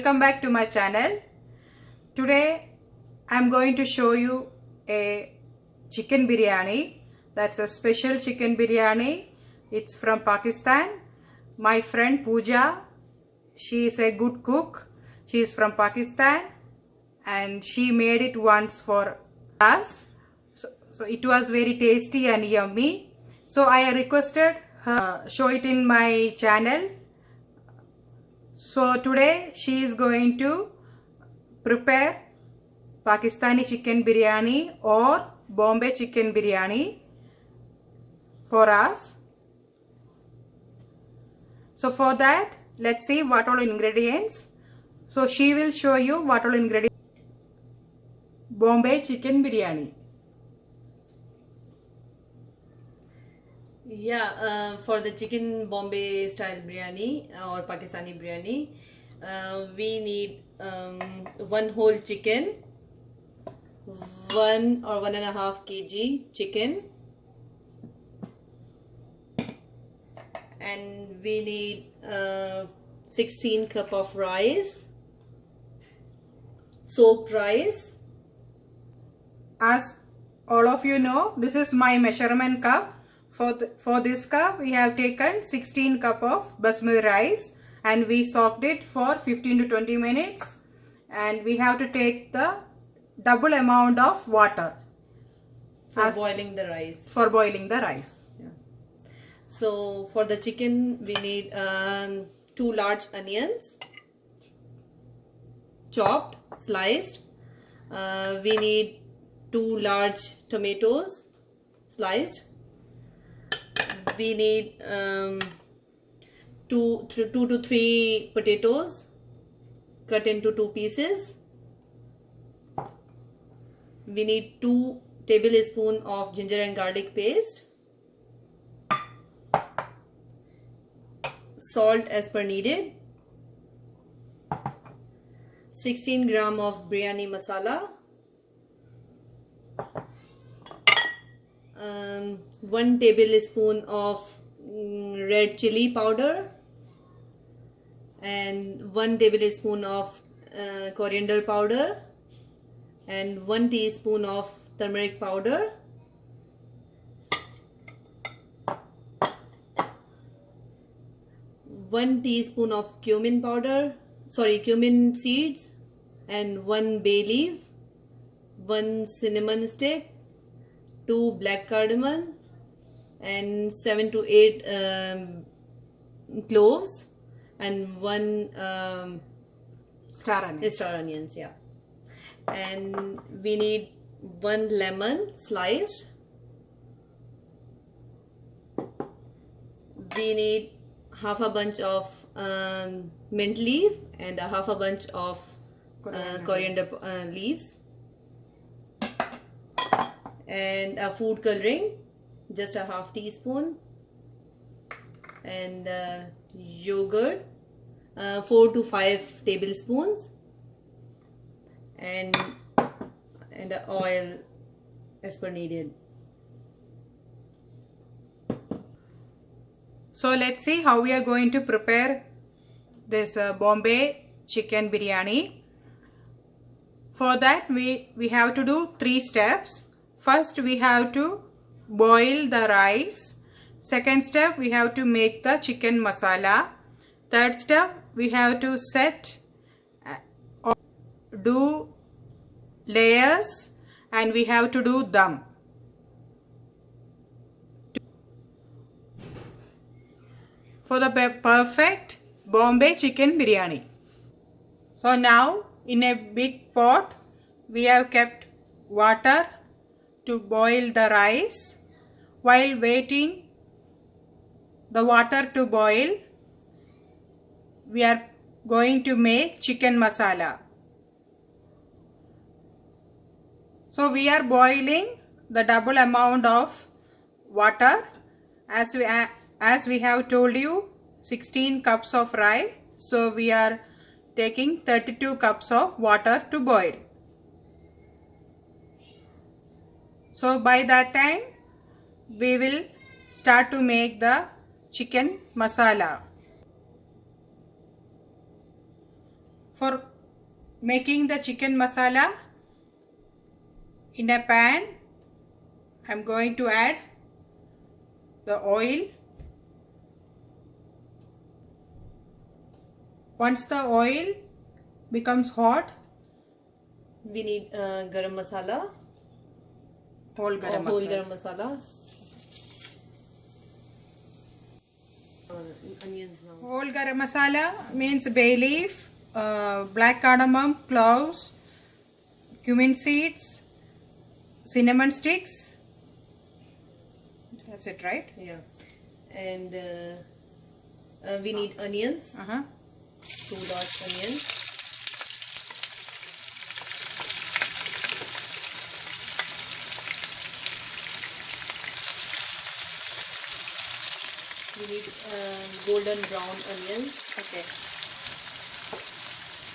welcome back to my channel. Today I'm going to show you a chicken biryani. That's a special chicken biryani. It's from Pakistan. My friend Pooja, she is a good cook. She is from Pakistan and she made it once for us. So it was very tasty and yummy. So I requested her show it in my channel. So today she is going to prepare Pakistani chicken biryani or Bombay chicken biryani for us. So for that, let's see what all ingredients. So she will show you what all ingredients. Bombay chicken biryani. Yeah, for the chicken Bombay style biryani or Pakistani biryani, we need one whole chicken, 1 or 1.5 kg chicken, and we need 16 cup of rice, soaked rice. As all of you know, this is my measurement cup. For this cup, we have taken 16 cup of basmati rice and we soaked it for 15 to 20 minutes. And we have to take the double amount of water For boiling the rice. Yeah. So for the chicken, we need 2 large onions, chopped, sliced. We need 2 large tomatoes, sliced. We need 2 to 3 potatoes cut into 2 pieces. We need 2 tablespoons of ginger and garlic paste. Salt as per needed. 16 gram of biryani masala. 1 tablespoon of red chili powder and 1 tablespoon of coriander powder and 1 teaspoon of turmeric powder. One teaspoon of cumin seeds and 1 bay leaf, 1 cinnamon stick, 2 black cardamom and 7 to 8 cloves and 1 Star onions. Yeah. And we need 1 lemon sliced. We need half a bunch of mint leaf and half a bunch of coriander leaves. And a food coloring, just a half teaspoon, and yogurt, 4 to 5 tablespoons, and oil as per needed. So let's see how we are going to prepare this Bombay chicken biryani. For that we have to do 3 steps. First we have to boil the rice. Second step we have to make the chicken masala. Third step we have to set or do layers and we have to do dum. For the perfect Bombay chicken biryani. So now in a big pot we have kept water to boil the rice. While waiting the water to boil, we are going to make chicken masala. So we are boiling the double amount of water as we have told you, 16 cups of rice. So we are taking 32 cups of water to boil. So by that time we will start to make the chicken masala. For making the chicken masala, in a pan, I'm going to add the oil. Once the oil becomes hot, we need garam masala, whole garam whole masala. garam masala. Onions now. Whole garam masala means bay leaf, black cardamom, cloves, cumin seeds, cinnamon sticks. That's it, right? Yeah. And we need onions, 2 large onions. We need golden brown onions. Okay.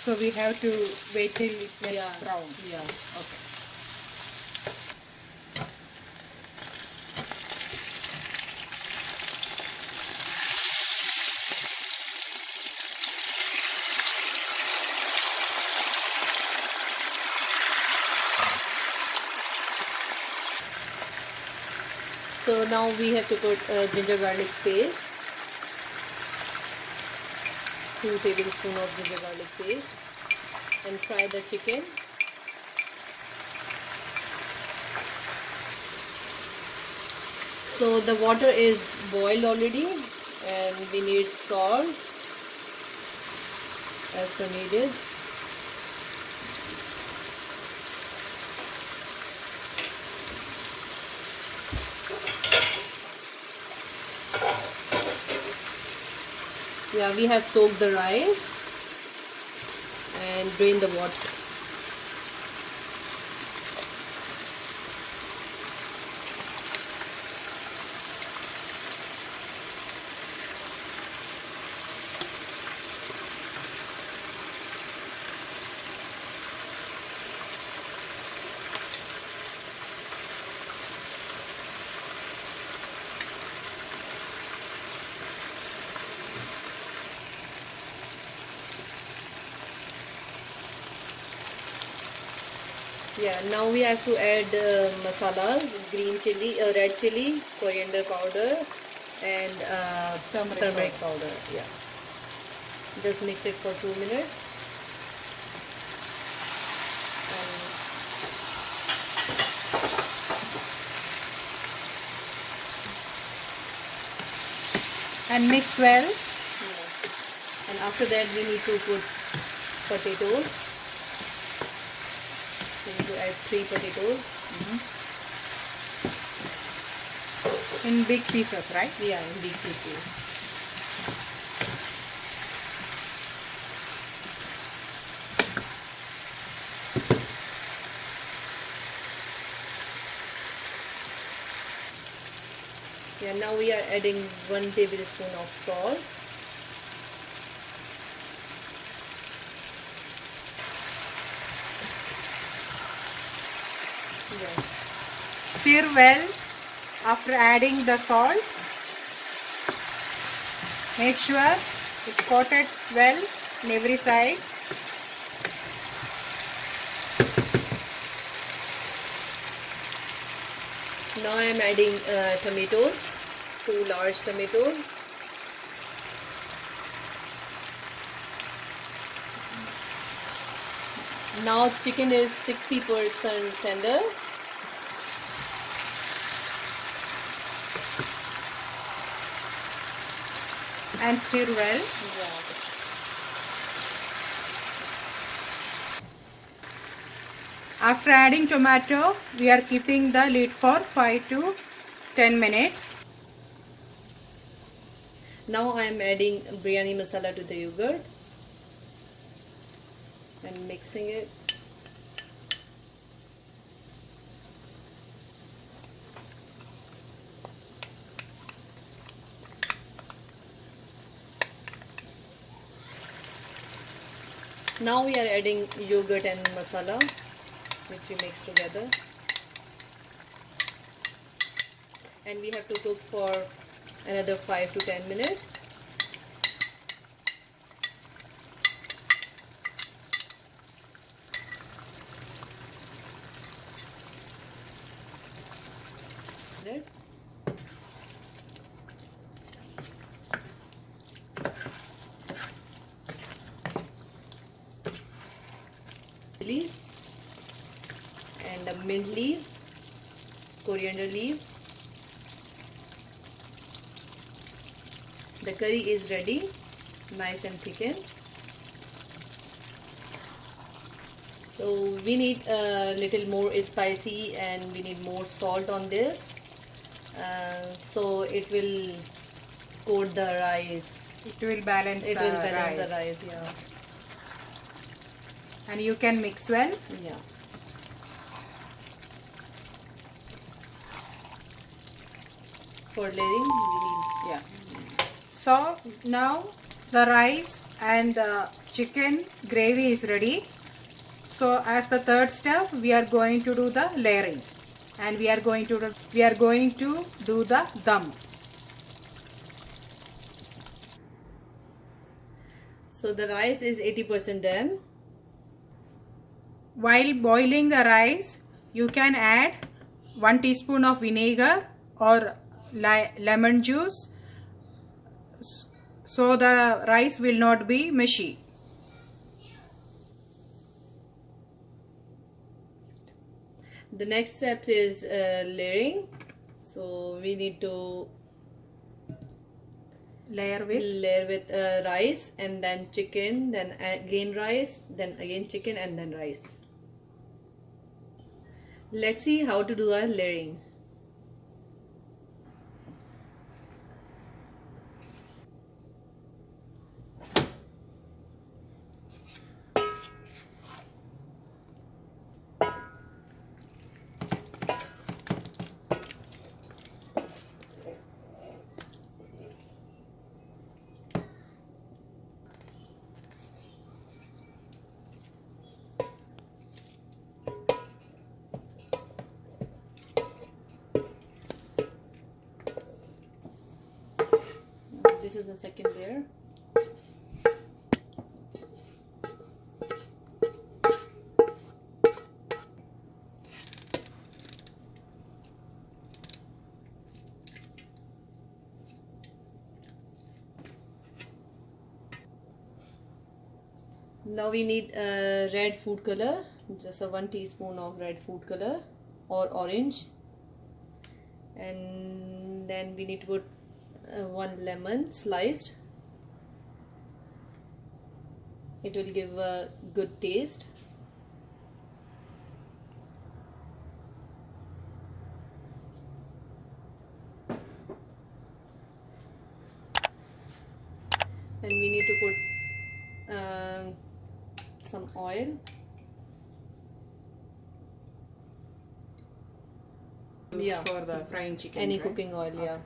So we have to wait till it gets Yeah. brown. Yeah. Okay. So now we have to put ginger garlic paste, 2 tablespoons of ginger garlic paste, and fry the chicken. So the water is boiled already, and we need salt as per needed. Yeah, we have soaked the rice and drained the water. Yeah, now we have to add masala, green chili, red chili, coriander powder, and turmeric powder. Yeah, just mix it for 2 minutes. And mix well. Yeah. And after that we need to put potatoes. We need to add 3 potatoes. In big pieces, right? Yeah, in big pieces. Yeah, now we are adding 1 tablespoon of salt. Yeah. Stir well after adding the salt. Make sure it's coated well in every side. Now I am adding tomatoes, 2 large tomatoes. Now chicken is 60% tender. And stir well. Yeah. After adding tomato, we are keeping the lid for 5 to 10 minutes. Now I am adding biryani masala to the yogurt and mixing it. Now we are adding yogurt and masala, which we mix together, and we have to cook for another 5 to 10 minutes. Leaves and a mint leaf, coriander leaf. The curry is ready, nice and thickened. So we need a little more spicy and we need more salt on this. So it will coat the rice. It will balance It the will balance rice. the rice, yeah. And you can mix well. Yeah. For layering, we need. Yeah. So now the rice and the chicken gravy is ready. So as the third step, we are going to do the layering, and we are going to do the dum. So the rice is 80% done. While boiling the rice, you can add 1 teaspoon of vinegar or lemon juice, so the rice will not be mushy. The next step is layering. So we need to Layer with rice and then chicken, then again rice, then again chicken and then rice. Let's see how to do our layering. This is the second layer. Now we need red food color, just a 1 teaspoon of red food color or orange, and then we need to put 1 lemon sliced. It will give a good taste. And we need to put some oil. Yeah, for the frying chicken. any right? cooking oil. Okay. Yeah.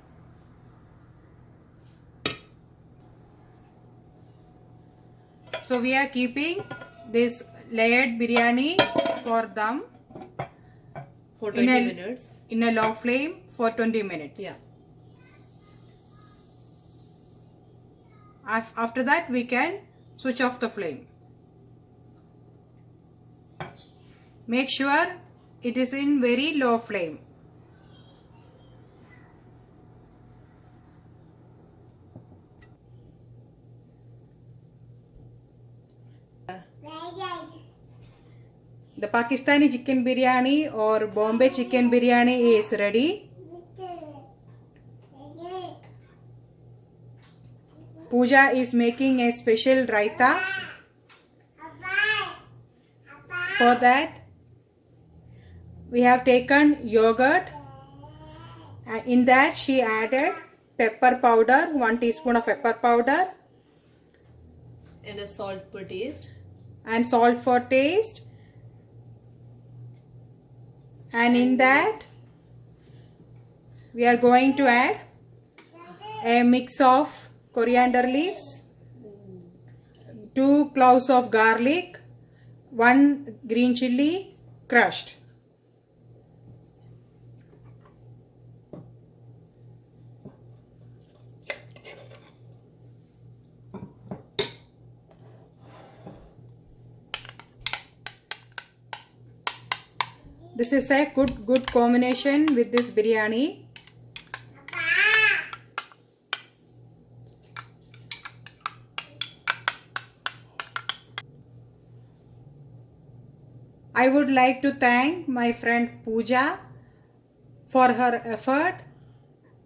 So we are keeping this layered biryani for dum For 20 minutes. in a low flame for 20 minutes. Yeah. After that, we can switch off the flame. Make sure it is in very low flame. The Pakistani chicken biryani or Bombay chicken biryani is ready. Pooja is making a special raita. For that, we have taken yogurt. In that, she added pepper powder, 1 teaspoon of pepper powder, And a salt per taste. and salt for taste. And in that, we are going to add a mix of coriander leaves, 2 cloves of garlic, 1 green chilli crushed. This is a good combination with this biryani. I would like to thank my friend Pooja for her effort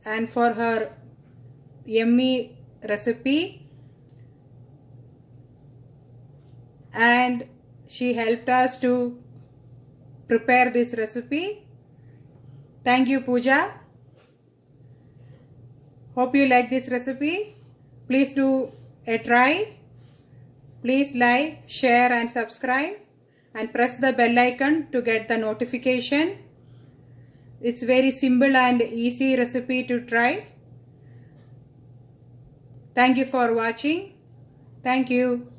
and for her yummy recipe, and she helped us to prepare this recipe. Thank you, Pooja. Hope you like this recipe. Please do a try. Please like, share and subscribe, and press the bell icon to get the notification. It's very simple and easy recipe to try. Thank you for watching. Thank you.